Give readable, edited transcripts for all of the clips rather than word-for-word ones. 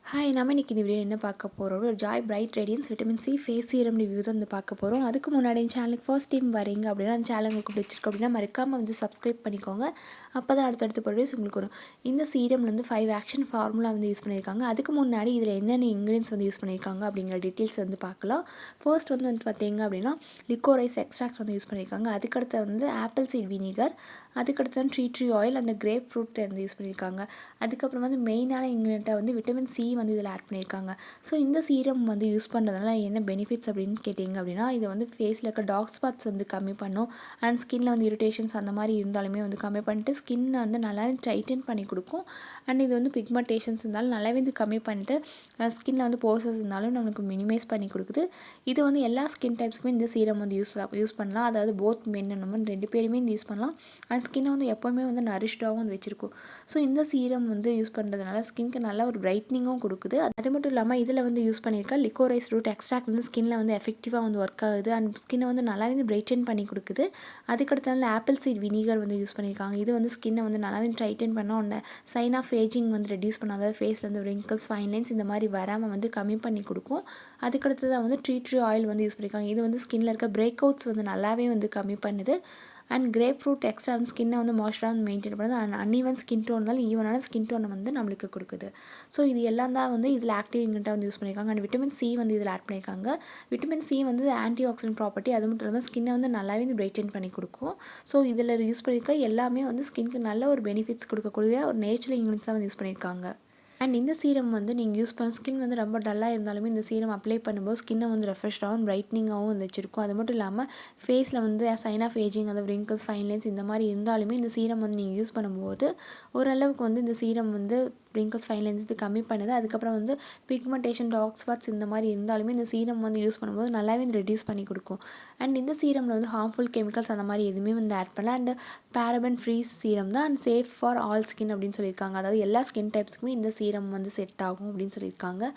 Hi நம்ம இன்றைக்கி இந்த வீடியோ என்ன பார்க்க போகிறோம் ஒரு Joy bright radiance vitamin C face serum review தான் வந்து பார்க்க போகிறோம். அதுக்கு முன்னாடி சேனலுக்கு ஃபர்ஸ்ட் டைம் வரீங்க அப்படின்னா அந்த சேனல் உங்களுக்கு பிடிச்சிருக்கு அப்படின்னா மறக்காமல் வந்து சப்ஸ்கிரைப் பண்ணிக்கோங்க. அப்போ தான் அடுத்தடுத்து ப்ரொடியூஸ் உங்களுக்கு வரும். இந்த சீரமில் வந்து 5 ஆக்ஷன் ஃபார்முலா வந்து யூஸ் பண்ணியிருக்காங்க. அதுக்கு முன்னாடி இதில் என்னென்ன இன்க்ரீடியன்ஸ் வந்து யூஸ் பண்ணியிருக்காங்க அப்படிங்கிற டீட்டெயில்ஸ் வந்து பார்க்கலாம். ஃபர்ஸ்ட் வந்து பார்த்தீங்க அப்படின்னா லிக்கோரைஸ் எக்ஸ்ட்ராக்ட் வந்து யூஸ் பண்ணியிருக்காங்க. அதுக்கடுத்து வந்து ஆப்பிள் சீட் வினிகர், அதுக்கடுத்து tree oil and grapefruit வந்து யூஸ் பண்ணியிருக்காங்க. அதுக்கப்புறம் வந்து மெயினான இன்க்ரீடியண்ட்டாக வந்து விட்டமின் சி வந்து இதில் ஆட் பண்ணியிருக்காங்க. ஸோ இந்த சீரம் வந்து யூஸ் பண்ணுறதுனால என்ன பெனிஃபிட்ஸ் அப்படின்னு கேட்டிங்க அப்படின்னா இது வந்து ஃபேஸில் இருக்க டார்க் ஸ்பாட்ஸ் வந்து கம்மி பண்ணும். அண்ட் ஸ்கின்னில் வந்து இரிட்டேஷன்ஸ் அந்த மாதிரி இருந்தாலுமே வந்து கம்மி பண்ணிட்டு ஸ்கின்னை வந்து நல்லாவே டைட்டன் பண்ணி கொடுக்கும். அண்ட் இது வந்து பிக்மெண்டேஷன்ஸ் இருந்தாலும் நல்லாவே இது கம்மி பண்ணிட்டு ஸ்கின்னில் வந்து போர்சஸ் இருந்தாலும் நமக்கு மினிமைஸ் பண்ணி கொடுக்குது. இது வந்து எல்லா ஸ்கின் டைப்ஸ்க்குமே இந்த சீரம் வந்து யூஸ் பண்ணலாம். அதாவது போத் மென் அண்ட் உமன் 2 பேருமே இந்த யூஸ் பண்ணலாம். அண்ட் ஸ்கின்னை வந்து எப்போவுமே வந்து நரிஷ்டாகவும் வந்து வச்சுருக்கும். ஸோ இந்த சீரம் வந்து யூஸ் பண்ணுறதுனால ஸ்கின்க்கு நல்ல ஒரு பிரைட்னிங்கும் கொடுக்குது. அது மட்டும் இல்லாமல் இதில் வந்து யூஸ் பண்ணியிருக்க லிக்கோரைஸ் ரூட் எக்ஸ்ட்ராக்ட் வந்து ஸ்கின்னில் வந்து எஃபெக்டிவாக வந்து ஒர்க் ஆகுது. அண்ட் ஸ்கின்னை வந்து நல்லாவே வந்து பிரைட்டன் பண்ணி கொடுக்குது. அதுக்கடுத்து ஆப்பிள் சீட் வினிகர் வந்து யூஸ் பண்ணியிருக்காங்க. இது வந்து ஸ்கின்னை வந்து நல்லாவே டைட்டன் பண்ண ஒன்று சைன் ஆஃப் ஏஜிங் வந்து ரெடியூஸ் பண்ண, அதாவது ஃபேஸில் வந்து wrinkles ஃபைன்லைன்ஸ் இந்த மாதிரி வராமல் வந்து கம்மி பண்ணி கொடுக்கும். அதுக்கடுத்து தான் வந்து ட்ரீ ஆயில் வந்து யூஸ் பண்ணியிருக்காங்க. இது வந்து ஸ்கின்னில் இருக்க பிரேக் அவுட்ஸ் வந்து நல்லாவே வந்து கம்மி பண்ணுது. அண்ட் கிரேப் ஃப்ரூட் எக்ஸ்ட்ரா வந்து ஸ்கின்னை வந்து மாய்ஸ்சராக வந்து மெயின்டைன் பண்ணுது. அண்ட் அன்ஈவன் ஸ்கின் டோன் இருந்தாலும் ஈவனான ஸ்கின் டோனை வந்து நம்மளுக்கு கொடுக்குது. ஸோ இது எல்லாம் தான் வந்து இதில் ஆக்டிவ் இன்கிரிடியண்ட்டாக வந்து யூஸ் பண்ணியிருக்காங்க. அண்ட் விட்டமின் சி வந்து இதில் ஆட் பண்ணியிருக்காங்க. விட்டமின் சி வந்து ஆன்டி ஆக்சிடென்ட் ப்ராப்பர்ட்டி, அது மட்டும் இல்லாமல் ஸ்கின்னை வந்து நல்லாவே வந்து பிரைட்டன் பண்ணி கொடுக்கும். ஸோ இதில் யூஸ் பண்ணியிருக்க எல்லாமே வந்து ஸ்கின்க்கு நல்ல ஒரு பெனிஃபிட்ஸ் கொடுக்கக்கூடிய ஒரு நேச்சுரல் இன்கிரிடியன்ஸாக வந்து யூஸ் பண்ணியிருக்காங்க. அண்ட் இந்த சீரம் வந்து நீங்கள் யூஸ் பண்ண ஸ்கின் வந்து ரொம்ப டல்லாக இருந்தாலுமே இந்த சீரம் அப்ளை பண்ணும்போது ஸ்கின்னை வந்து ரெஃப்ரெஷ்டாகவும் பிரைட்னிங்காகவும் வந்து வச்சிருக்கும். அது மட்டும் இல்லாமல் ஃபேஸில் வந்து சைன் ஆஃப் ஏஜிங், அதாவது wrinkles ஃபைன்லைன்ஸ் இந்த மாதிரி இருந்தாலுமே இந்த சீரம் வந்து நீங்கள் யூஸ் பண்ணும்போது ஓரளவுக்கு வந்து இந்த சீரம் வந்து wrinkles ஃபைன்லைன்ஸ் இது கம்மி பண்ணுது. அதுக்கப்புறம் வந்து பிக்மெண்டேஷன் டார்க் ஸ்பாட்ஸ் இந்த மாதிரி இருந்தாலுமே இந்த சீரம் வந்து யூஸ் பண்ணும்போது நல்லாவே வந்து ரெடியூஸ் பண்ணி கொடுக்கும். அண்ட் இந்த சீரமில் வந்து ஹார்ம்ஃபுல் கெமிக்கல்ஸ் அந்த மாதிரி எதுவுமே வந்து ஆட் பண்ணல. அண்ட் பேரபன் ஃப்ரீ சீரம் தான். And safe for all skin அப்படின்னு சொல்லியிருக்காங்க. அதாவது எல்லா ஸ்கின் டைப்ஸ்க்குமே இந்த சீரம் வந்து செட் ஆகும் அப்படின்னு சொல்லியிருக்காங்க.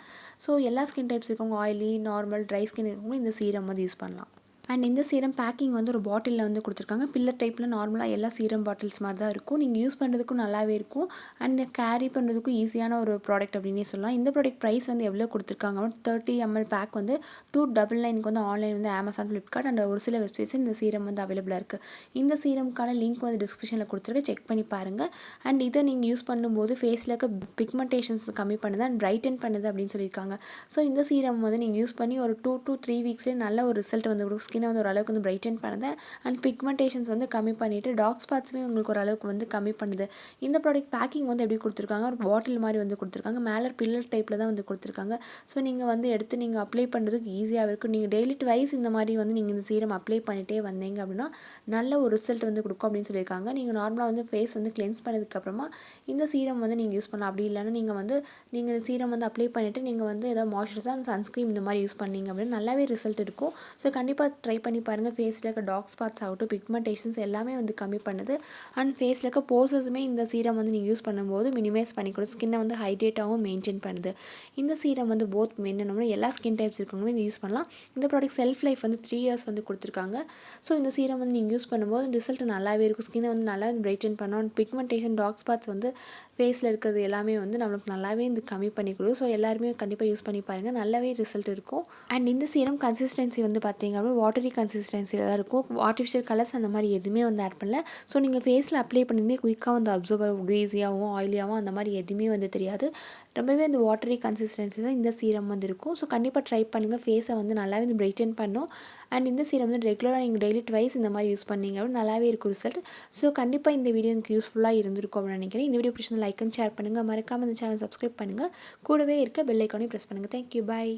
ஸோ எல்லா ஸ்கின் டைப்ஸ் இருக்கவங்க ஆயிலி, நார்மல், ட்ரை ஸ்கின் இருக்கவங்க இந்த சீரம் வந்து யூஸ் பண்ணலாம். அண்ட் இந்த சீரம் பேக்கிங் வந்து ஒரு பாட்டிலில் வந்து கொடுத்துருக்காங்க. பில்லர் டைப்பில் நார்மலாக எல்லா சீரம் பாட்டில்ஸ் மாதிரி தான் இருக்கும். நீங்கள் யூஸ் பண்ணுறதுக்கும் நல்லாவே இருக்கும். அண்ட் கேரி பண்ணுறதுக்கும் ஈஸியான ஒரு ப்ராடக்ட் அப்படின்னே சொல்லலாம். இந்த ப்ராடக்ட் ப்ரைஸ் வந்து எவ்வளோ கொடுத்துருக்காங்க 30 ml பேக் வந்து 299 வந்து ஆன்லைன் வந்து அமேசான், ஃப்ளிப்கார்ட் அண்ட் ஒரு சில வெப்சைட்ஸ் இந்த சீரம் வந்து அவைலபிளாக இருக்குது. இந்த சீரமுக்கான லிங்க் வந்து டிஸ்கிரிப்ஷனில் கொடுத்துருக்கு, செக் பண்ணி பாருங்கள். அண்ட் இதை நீங்கள் யூஸ் பண்ணும்போது ஃபேஸில் இருக்க பிக்மெண்டேஷன்ஸ் கம்மி பண்ணுது அண்ட் பிரைட்டன் பண்ணுது அப்படின்னு சொல்லியிருக்காங்க. ஸோ இந்த சீரம் வந்து நீங்கள் யூஸ் பண்ணி ஒரு 2 to 3 வீக்ஸ்லேயே நல்ல ஒரு ரிசல்ட் வந்து கொடுக்கும். ஸ்கின்னை வந்து ஓரளவுக்கு வந்து பிரைட்டன் பண்ணுது அண்ட் பிக்மெண்டேஷன்ஸ் வந்து கம்மி பண்ணிவிட்டு டார்க் ஸ்பாட்ஸுமே உங்களுக்கு ஓரளவுக்கு வந்து கம்மி பண்ணுது. இந்த ப்ராடக்ட் பேக்கிங் வந்து எப்படி கொடுத்துருக்காங்க, ஒரு பாட்டில் மாதிரி வந்து கொடுத்துருக்காங்க. மேலே பில்லர் டைப்பில் தான் வந்து கொடுத்துருக்காங்க. ஸோ நீங்கள் வந்து எடுத்து நீங்கள் அப்ளை பண்ணுறதுக்கு ஈஸியாக இருக்கும். நீங்கள் டெய்லி ட்வைஸ் இந்த மாதிரி வந்து நீங்கள் இந்த சீரம் அப்ளை பண்ணிகிட்டே வந்தீங்க அப்படின்னா நல்ல ஒரு ரிசல்ட் வந்து கொடுக்கும் அப்படின்னு சொல்லியிருக்காங்க. நீங்கள் நார்மலாக வந்து ஃபேஸ் வந்து கிளென்ஸ் பண்ணதுக்கப்புறமா இந்த சீரம் வந்து நீங்கள் யூஸ் பண்ணலாம். அப்படி இல்லைன்னா நீங்கள் இந்த சீரம் வந்து அப்ளை பண்ணிவிட்டு நீங்கள் வந்து ஏதாவது மாய்ஸ்சரைசர் அண்ட் சன்ஸ்க்ரீம் இந்த மாதிரி யூஸ் பண்ணீங்க அப்படின்னா நல்லாவே ரிசல்ட் இருக்கும். ஸோ கண்டிப்பாக ட்ரை பண்ணி பாருங்கள். ஃபேஸில் இருக்க டார்க் ஸ்பாட்ஸ் ஆகட்டும், பிக்மெண்டேஷன்ஸ் எல்லாமே வந்து கம்மி பண்ணுது. அண்ட் ஃபேஸில் இருக்க போர்சஸுமே இந்த சீரம் வந்து நீங்கள் யூஸ் பண்ணும்போது மினிமைஸ் பண்ணி கொடுத்து ஸ்கின்னை வந்து ஹைட்ரேட்டாகவும் மெயின்டைன் பண்ணுது. இந்த சீரம் வந்து போத் மென் அண்ட் உமன் எல்லா ஸ்கின் டைப்ஸ் இருக்கவங்களும் இது யூஸ் பண்ணலாம். இந்த ப்ராடக்ட் செல்ஃப் லைஃப் வந்து 3 years வந்து கொடுத்துருக்காங்க. ஸோ இந்த சீரம் வந்து நீங்கள் யூஸ் பண்ணும்போது ரிசல்ட் நல்லாவே இருக்கும். ஸ்கின்னை வந்து நல்லா பிரைட்டன் பண்ணும். அண்ட் பிக்மெண்டேஷன் டார்க் ஸ்பாட்ஸ் வந்து ஃபேஸில் இருக்கிறது எல்லாமே வந்து நம்மளுக்கு நல்லாவே இது கம்மி பண்ணி கொடுக்கும். ஸோ எல்லாருமே கண்டிப்பாக யூஸ் பண்ணி பாருங்கள், நல்லாவே ரிசல்ட் இருக்கும். அண்ட் இந்த சீரம் கன்சிஸ்டன்சி வந்து பார்த்தீங்க அப்படின்னா வாட்டரி கன்சிஸ்டன்சியில் தான் இருக்கும். ஆர்டிஃபிஷியல் கலர்ஸ் அந்த மாதிரி எதுவுமே வந்து ஆட் பண்ணல. ஸோ நீங்கள் ஃபேஸில் அப்ளை பண்ணியிருந்தே குயிக்காக வந்து அப்சர்வ் க்ரீஸியாகவும் ஆயிலியாகவும் அந்த மாதிரி எதுவுமே வந்து தெரியாது. ரொம்பவே அந்த வாட்டரி கன்சிஸ்டன்சி தான் இந்த சீரம் வந்து இருக்கும். ஸோ கண்டிப்பாக ட்ரை பண்ணுங்கள். ஃபேஸை வந்து நல்லாவே வந்து பிரைட்டன் பண்ணும். அண்ட் இந்த சீரம் வந்து ரெகுலராக நீங்கள் டெய்லி ட்வைஸ் இந்த மாதிரி யூஸ் பண்ணீங்க அப்படின்னு நல்லாவே இருக்கும் ரிசல்ட். ஸோ கண்டிப்பாக இந்த வீடியோ எனக்கு யூஸ்ஃபுல்லாக இருந்திருக்கும் அப்படின்னு நினைக்கிறேன். இந்த வீடியோ பிடிச்சிருந்தா லைக் அண்ட் ஷேர் பண்ணுங்கள். மறக்காமல் இந்த சேனல் சப்ஸ்கிரைப் பண்ணுங்கள். கூடவே இருக்க பெல் ஐக்கானையும் ப்ரெஸ் பண்ணுங்கள். தேங்க்யூ, பாய்.